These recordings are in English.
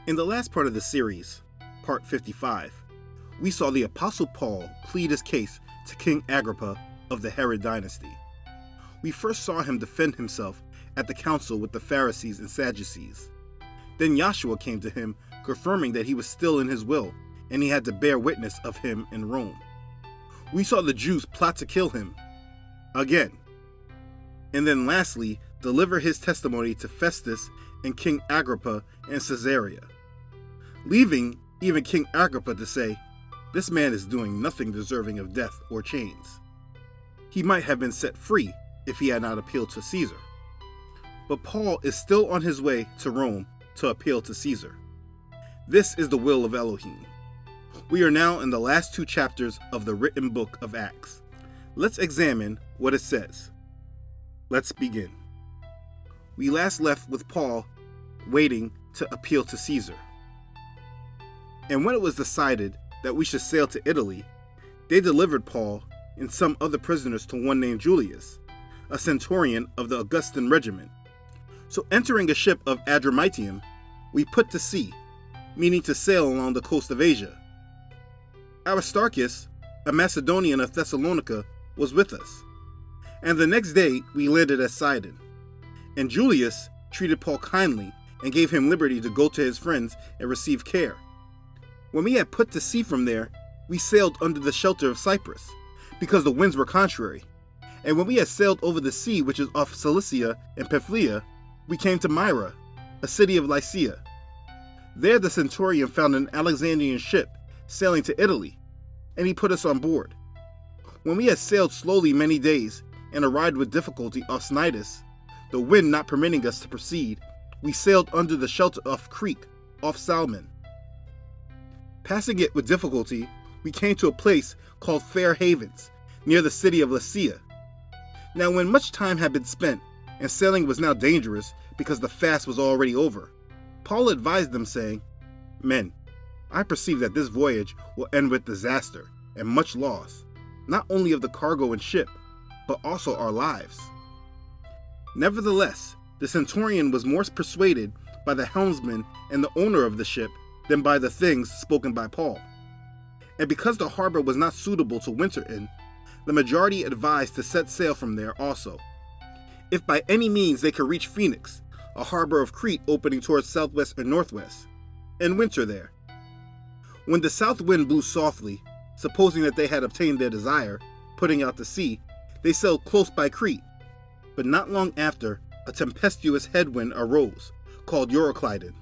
In the last part of the series, part 55, we saw the Apostle Paul plead his case to King Agrippa of the Herod dynasty. We first saw him defend himself at the council with the Pharisees and Sadducees. Then Joshua came to him, confirming that he was still in his will, and he had to bear witness of him in Rome. We saw the Jews plot to kill him again, and then lastly deliver his testimony to Festus and King Agrippa in Caesarea, leaving even King Agrippa to say, "This man is doing nothing deserving of death or chains. He might have been set free if he had not appealed to Caesar." But Paul is still on his way to Rome to appeal to Caesar. This is the will of Elohim. We are now in the last two chapters of the written book of Acts. Let's examine what it says. Let's begin. We last left with Paul waiting to appeal to Caesar. And when it was decided that we should sail to Italy, they delivered Paul and some other prisoners to one named Julius, a centurion of the Augustan regiment. So entering a ship of Adramyttium, we put to sea, meaning to sail along the coast of Asia. Aristarchus, a Macedonian of Thessalonica, was with us. And the next day we landed at Sidon. And Julius treated Paul kindly and gave him liberty to go to his friends and receive care. When we had put to sea from there, we sailed under the shelter of Cyprus, because the winds were contrary. And when we had sailed over the sea which is off Cilicia and Pamphylia, we came to Myra, a city of Lycia. There the centurion found an Alexandrian ship sailing to Italy, and he put us on board. When we had sailed slowly many days and arrived with difficulty off Cnidus, the wind not permitting us to proceed, we sailed under the shelter of Crete off Salmon. Passing it with difficulty, we came to a place called Fair Havens, near the city of Lasea. Now when much time had been spent, and sailing was now dangerous because the fast was already over, Paul advised them, saying, "Men, I perceive that this voyage will end with disaster and much loss, not only of the cargo and ship, but also our lives." Nevertheless, the centurion was more persuaded by the helmsman and the owner of the ship than by the things spoken by Paul. And because the harbor was not suitable to winter in, the majority advised to set sail from there also, if by any means they could reach Phoenix, a harbor of Crete opening towards southwest or northwest, and winter there. When the south wind blew softly, supposing that they had obtained their desire, putting out to sea, they sailed close by Crete. But not long after, a tempestuous headwind arose, called Euroclydon.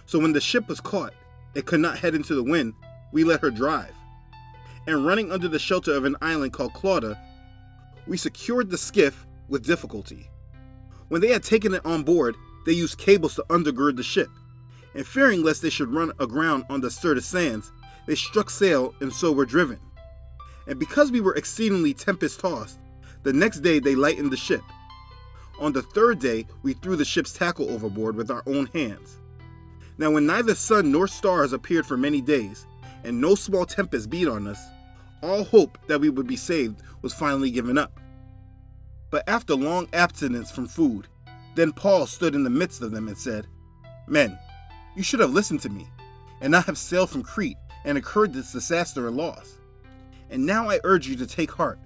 So when the ship was caught, it could not head into the wind, we let her drive. And running under the shelter of an island called Clauda, we secured the skiff with difficulty. When they had taken it on board, they used cables to undergird the ship, and fearing lest they should run aground on the Syrtis sands, they struck sail and so were driven. And because we were exceedingly tempest-tossed, the next day they lightened the ship. On the third day we threw the ship's tackle overboard with our own hands. Now when neither sun nor stars appeared for many days, and no small tempest beat on us, all hope that we would be saved was finally given up. But after long abstinence from food, then Paul stood in the midst of them and said, "Men, you should have listened to me, and not have sailed from Crete and incurred this disaster and loss. And now I urge you to take heart,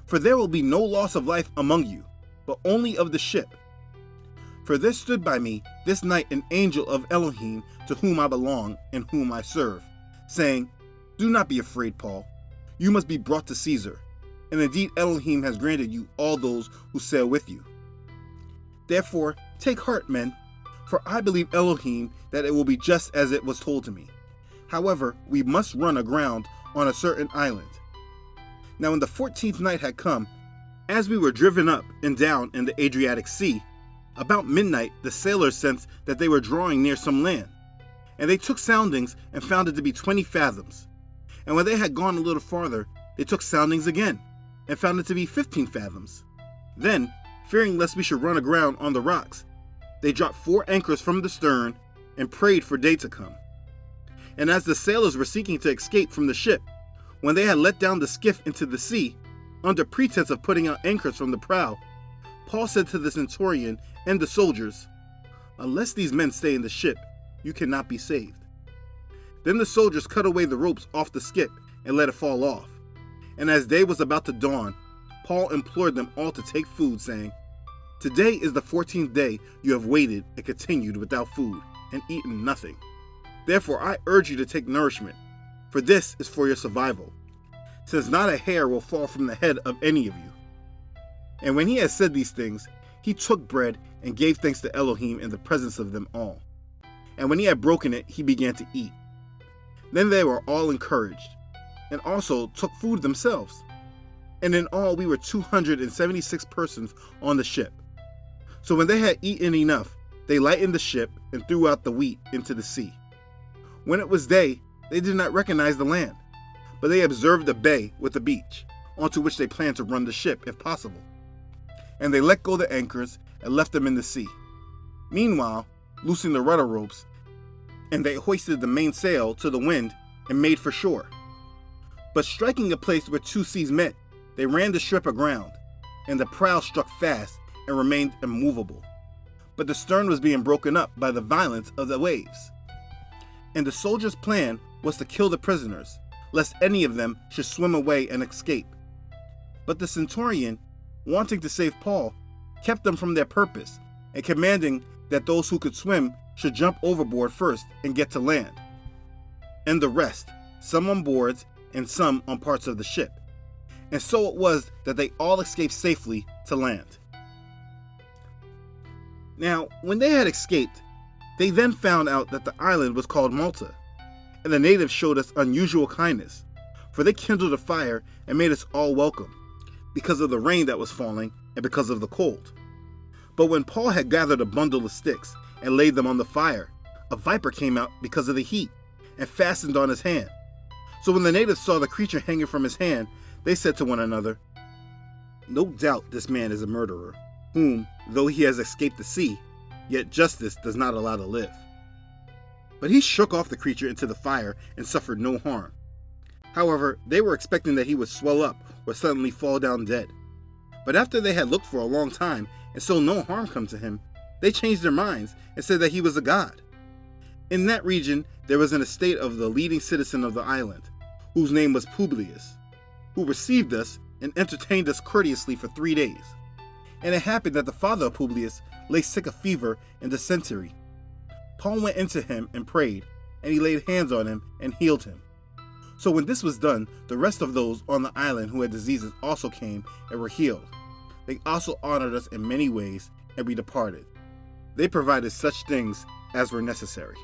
for there will be no loss of life among you, but only of the ship. For there stood by me this night an angel of Elohim to whom I belong and whom I serve, saying, 'Do not be afraid, Paul. You must be brought to Caesar, and indeed Elohim has granted you all those who sail with you. Therefore take heart, men, for I believe Elohim that it will be just as it was told to me. However, we must run aground on a certain island.' Now when the 14th night had come, as we were driven up and down in the Adriatic Sea, about midnight the sailors sensed that they were drawing near some land, and they took soundings and found it to be 20 fathoms. And when they had gone a little farther, they took soundings again, and found it to be 15 fathoms. Then, fearing lest we should run aground on the rocks, they dropped 4 anchors from the stern and prayed for day to come. And as the sailors were seeking to escape from the ship, when they had let down the skiff into the sea, under pretense of putting out anchors from the prow, Paul said to the centurion and the soldiers, 'Unless these men stay in the ship, you cannot be saved." Then the soldiers cut away the ropes off the skip and let it fall off. And as day was about to dawn, Paul implored them all to take food, saying, "Today is the 14th day you have waited and continued without food and eaten nothing. Therefore I urge you to take nourishment, for this is for your survival, since not a hair will fall from the head of any of you." And when he had said these things, he took bread and gave thanks to Elohim in the presence of them all. And when he had broken it, he began to eat. Then they were all encouraged, and also took food themselves. And in all we were 276 persons on the ship. So when they had eaten enough, they lightened the ship and threw out the wheat into the sea. When it was day, they did not recognize the land, but they observed a bay with a beach, onto which they planned to run the ship if possible. And they let go the anchors and left them in the sea. Meanwhile, loosing the rudder ropes, and they hoisted the mainsail to the wind and made for shore. But striking a place where two seas met, they ran the ship aground, and the prow struck fast and remained immovable. But the stern was being broken up by the violence of the waves. And the soldiers' plan was to kill the prisoners, lest any of them should swim away and escape. But the centurion, wanting to save Paul, kept them from their purpose, and commanding that those who could swim should jump overboard first and get to land, and the rest, some on boards and some on parts of the ship. And so it was that they all escaped safely to land. Now, when they had escaped, they then found out that the island was called Malta, and the natives showed us unusual kindness, for they kindled a fire and made us all welcome, because of the rain that was falling and because of the cold. But when Paul had gathered a bundle of sticks and laid them on the fire, a viper came out because of the heat and fastened on his hand. So when the natives saw the creature hanging from his hand, they said to one another, "No doubt this man is a murderer, whom, though he has escaped the sea, yet justice does not allow to live." But he shook off the creature into the fire and suffered no harm. However, they were expecting that he would swell up or suddenly fall down dead. But after they had looked for a long time and saw no harm come to him, they changed their minds and said that he was a god. In that region, there was an estate of the leading citizen of the island, whose name was Publius, who received us and entertained us courteously for 3 days. And it happened that the father of Publius lay sick of fever and dysentery. Paul went into him and prayed, and he laid hands on him and healed him. So when this was done, the rest of those on the island who had diseases also came and were healed. They also honored us in many ways, and we departed. They provided such things as were necessary.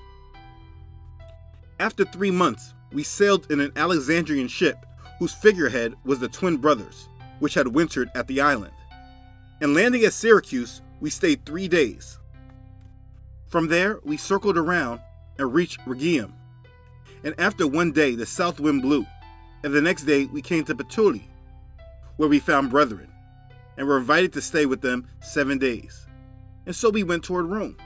After 3 months, we sailed in an Alexandrian ship whose figurehead was the twin brothers, which had wintered at the island. And landing at Syracuse, we stayed 3 days. From there, we circled around and reached Rhegium. And after 1 day, the south wind blew, and the next day we came to Puteoli, where we found brethren, and were invited to stay with them 7 days. And so we went toward Rome.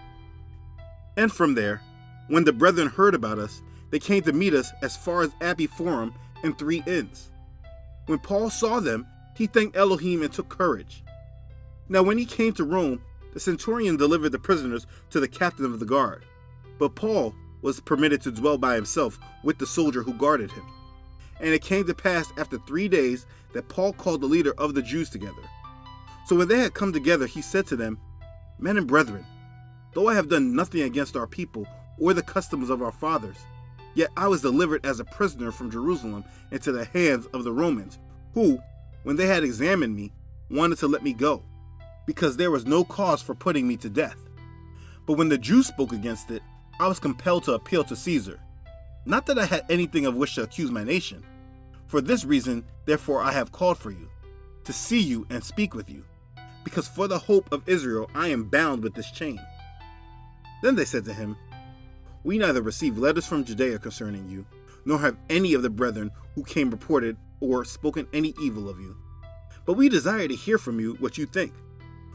And from there, when the brethren heard about us, they came to meet us as far as Appii Forum and 3 inns. When Paul saw them, he thanked Elohim and took courage. Now when he came to Rome, the centurion delivered the prisoners to the captain of the guard, but Paul was permitted to dwell by himself with the soldier who guarded him. And it came to pass after 3 days that Paul called the leader of the Jews together. So when they had come together, he said to them, "Men and brethren, though I have done nothing against our people or the customs of our fathers, yet I was delivered as a prisoner from Jerusalem into the hands of the Romans, who, when they had examined me, wanted to let me go, because there was no cause for putting me to death. But when the Jews spoke against it, I was compelled to appeal to Caesar. Not that I had anything of which to accuse my nation. For this reason, therefore, I have called for you, to see you and speak with you, because for the hope of Israel I am bound with this chain." Then they said to him, "We neither received letters from Judea concerning you, nor have any of the brethren who came reported or spoken any evil of you. But we desire to hear from you what you think.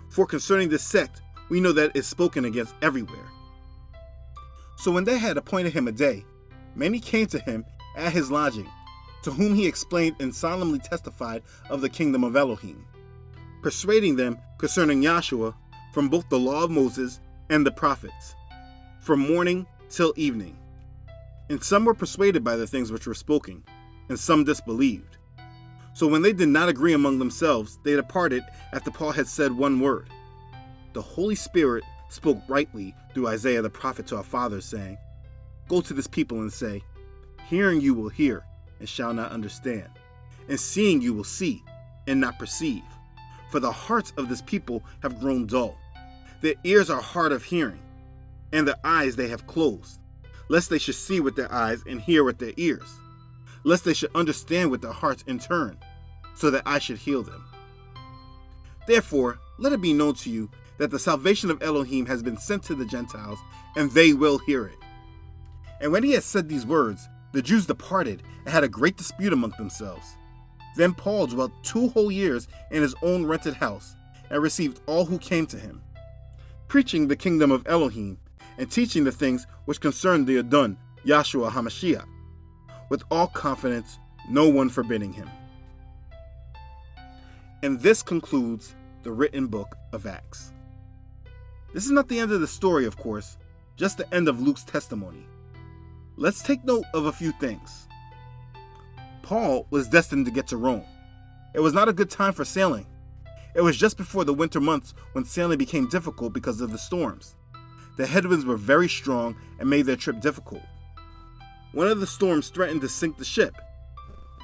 For concerning this sect, we know that it is spoken against everywhere." So when they had appointed him a day, many came to him at his lodging, to whom he explained and solemnly testified of the kingdom of Elohim, persuading them concerning Yahshua from both the law of Moses and the prophets, from morning till evening. And some were persuaded by the things which were spoken, and some disbelieved. So when they did not agree among themselves, they departed after Paul had said one word. The Holy Spirit spoke rightly through Isaiah the prophet to our fathers, saying, Go to this people and say, Hearing you will hear, and shall not understand, and seeing you will see, and not perceive. For the hearts of this people have grown dull. Their ears are hard of hearing, and their eyes they have closed, lest they should see with their eyes and hear with their ears, lest they should understand with their hearts in turn, so that I should heal them. Therefore, let it be known to you that the salvation of Elohim has been sent to the Gentiles, and they will hear it. And when he had said these words, the Jews departed and had a great dispute among themselves. Then Paul dwelt 2 whole years in his own rented house, and received all who came to him, preaching the kingdom of Elohim, and teaching the things which concern the Adon, Yahshua HaMashiach, with all confidence, no one forbidding him. And this concludes the written book of Acts. This is not the end of the story, of course, just the end of Luke's testimony. Let's take note of a few things. Paul was destined to get to Rome. It was not a good time for sailing. It was just before the winter months when sailing became difficult because of the storms. The headwinds were very strong and made their trip difficult. One of the storms threatened to sink the ship.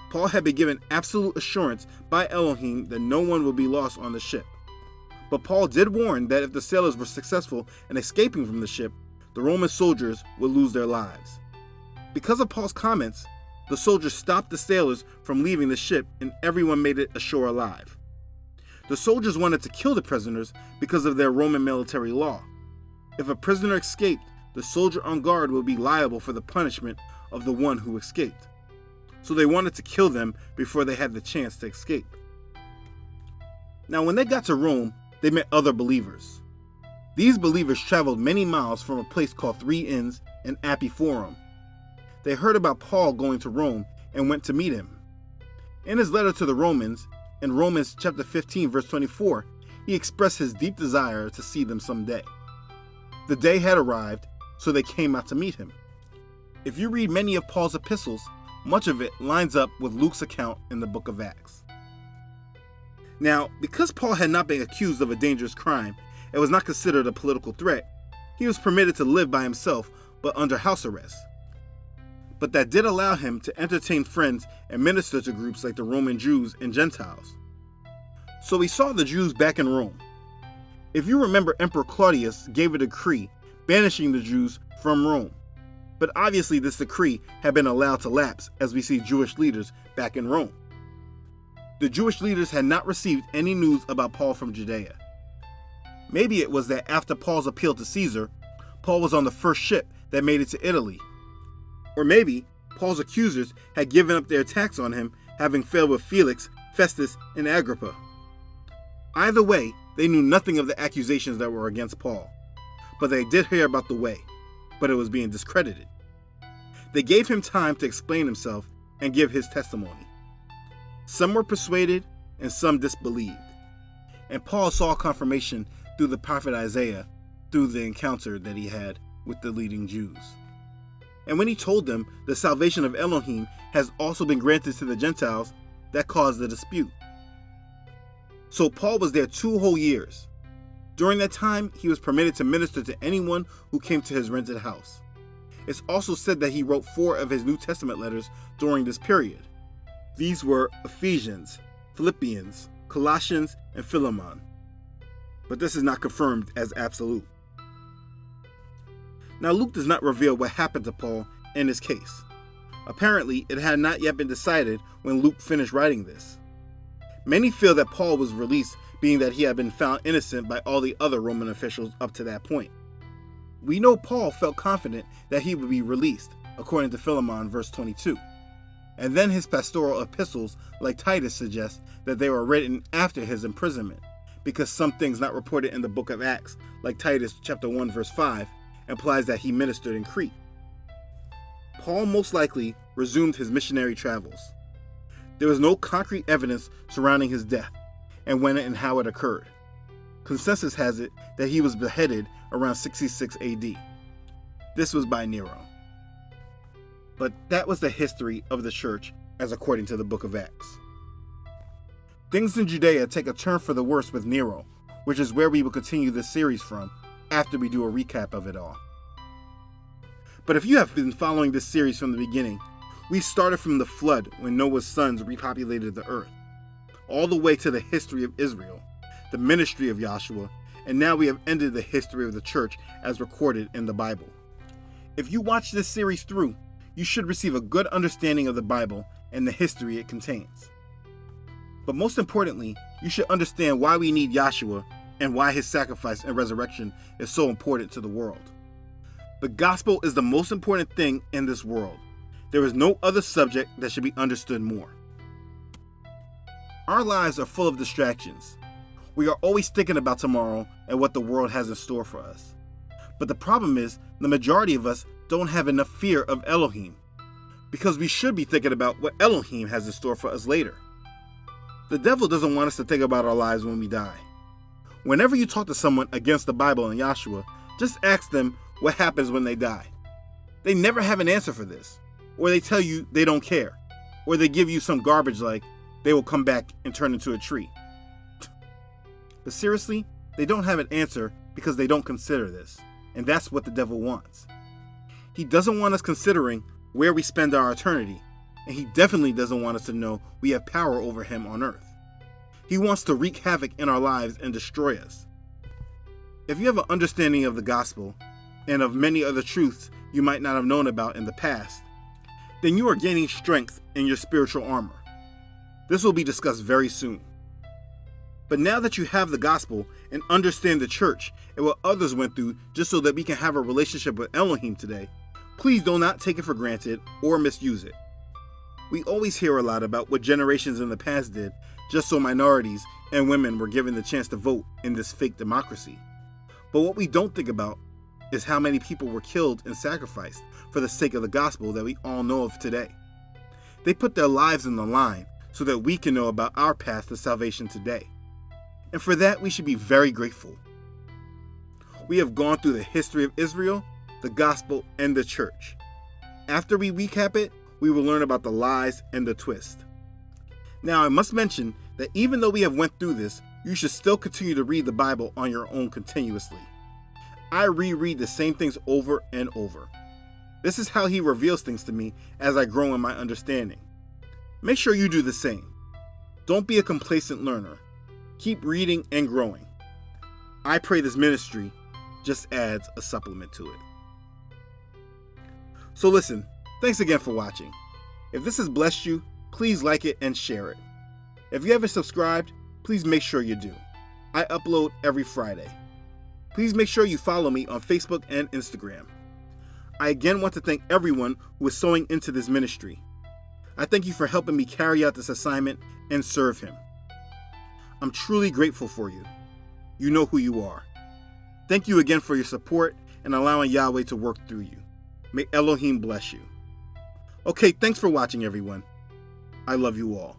Paul had been given absolute assurance by Elohim that no one would be lost on the ship. But Paul did warn that if the sailors were successful in escaping from the ship, the Roman soldiers would lose their lives. Because of Paul's comments, the soldiers stopped the sailors from leaving the ship and everyone made it ashore alive. The soldiers wanted to kill the prisoners because of their Roman military law. If a prisoner escaped, the soldier on guard would be liable for the punishment of the one who escaped. So they wanted to kill them before they had the chance to escape. Now, when they got to Rome, they met other believers. These believers traveled many miles from a place called 3 Inns in Appii Forum. They heard about Paul going to Rome and went to meet him. In his letter to the Romans, in Romans chapter 15, verse 24, he expressed his deep desire to see them someday. The day had arrived, so they came out to meet him. If you read many of Paul's epistles, much of it lines up with Luke's account in the book of Acts. Now, because Paul had not been accused of a dangerous crime and was not considered a political threat, he was permitted to live by himself but under house arrest. But that did allow him to entertain friends and minister to groups like the Roman Jews and Gentiles. So he saw the Jews back in Rome. If you remember, Emperor Claudius gave a decree banishing the Jews from Rome. But obviously this decree had been allowed to lapse as we see Jewish leaders back in Rome. The Jewish leaders had not received any news about Paul from Judea. Maybe it was that after Paul's appeal to Caesar, Paul was on the first ship that made it to Italy. Or maybe Paul's accusers had given up their attacks on him, having failed with Felix, Festus, and Agrippa. Either way, they knew nothing of the accusations that were against Paul. But they did hear about the way, but it was being discredited. They gave him time to explain himself and give his testimony. Some were persuaded and some disbelieved. And Paul saw confirmation through the prophet Isaiah through the encounter that he had with the leading Jews. And when he told them the salvation of Elohim has also been granted to the Gentiles, that caused the dispute. So Paul was there 2 whole years. During that time, he was permitted to minister to anyone who came to his rented house. It's also said that he wrote 4 of his New Testament letters during this period. These were Ephesians, Philippians, Colossians, and Philemon. But this is not confirmed as absolute. Now, Luke does not reveal what happened to Paul in his case. Apparently, it had not yet been decided when Luke finished writing this. Many feel that Paul was released, being that he had been found innocent by all the other Roman officials up to that point. We know Paul felt confident that he would be released, according to Philemon verse 22. And then his pastoral epistles, like Titus, suggest that they were written after his imprisonment, because some things not reported in the book of Acts, like Titus chapter 1 verse 5, implies that he ministered in Crete. Paul most likely resumed his missionary travels. There was no concrete evidence surrounding his death and when and how it occurred. Consensus has it that he was beheaded around 66 AD. This was by Nero. But that was the history of the church as according to the book of Acts. Things in Judea take a turn for the worse with Nero, which is where we will continue this series from after we do a recap of it all. But if you have been following this series from the beginning, we started from the flood when Noah's sons repopulated the earth, all the way to the history of Israel, the ministry of Yahshua, and now we have ended the history of the church as recorded in the Bible. If you watch this series through, you should receive a good understanding of the Bible and the history it contains. But most importantly, you should understand why we need Yahshua and why his sacrifice and resurrection is so important to the world. The gospel is the most important thing in this world. There is no other subject that should be understood more. Our lives are full of distractions. We are always thinking about tomorrow and what the world has in store for us. But the problem is, the majority of us don't have enough fear of Elohim, because we should be thinking about what Elohim has in store for us later. The devil doesn't want us to think about our lives when we die. Whenever you talk to someone against the Bible and Yahshua, just ask them what happens when they die. They never have an answer for this, or they tell you they don't care, or they give you some garbage like they will come back and turn into a tree. But seriously, they don't have an answer because they don't consider this, and that's what the devil wants. He doesn't want us considering where we spend our eternity, and he definitely doesn't want us to know we have power over him on earth. He wants to wreak havoc in our lives and destroy us. If you have an understanding of the gospel and of many other truths you might not have known about in the past, then you are gaining strength in your spiritual armor. This will be discussed very soon. But now that you have the gospel and understand the church and what others went through just so that we can have a relationship with Elohim today, please do not take it for granted or misuse it. We always hear a lot about what generations in the past did just so minorities and women were given the chance to vote in this fake democracy. But what we don't think about is how many people were killed and sacrificed for the sake of the gospel that we all know of today. They put their lives on the line so that we can know about our path to salvation today. And for that, we should be very grateful. We have gone through the history of Israel, the gospel, and the church. After we recap it, we will learn about the lies and the twist. Now, I must mention that even though we have went through this, you should still continue to read the Bible on your own continuously. I reread the same things over and over. This is how he reveals things to me as I grow in my understanding. Make sure you do the same. Don't be a complacent learner. Keep reading and growing. I pray this ministry just adds a supplement to it. So listen, thanks again for watching. If this has blessed you, please like it and share it. If you haven't subscribed, please make sure you do. I upload every Friday. Please make sure you follow me on Facebook and Instagram. I again want to thank everyone who is sowing into this ministry. I thank you for helping me carry out this assignment and serve him. I'm truly grateful for you. You know who you are. Thank you again for your support and allowing Yahweh to work through you. May Elohim bless you. Okay, thanks for watching, everyone. I love you all.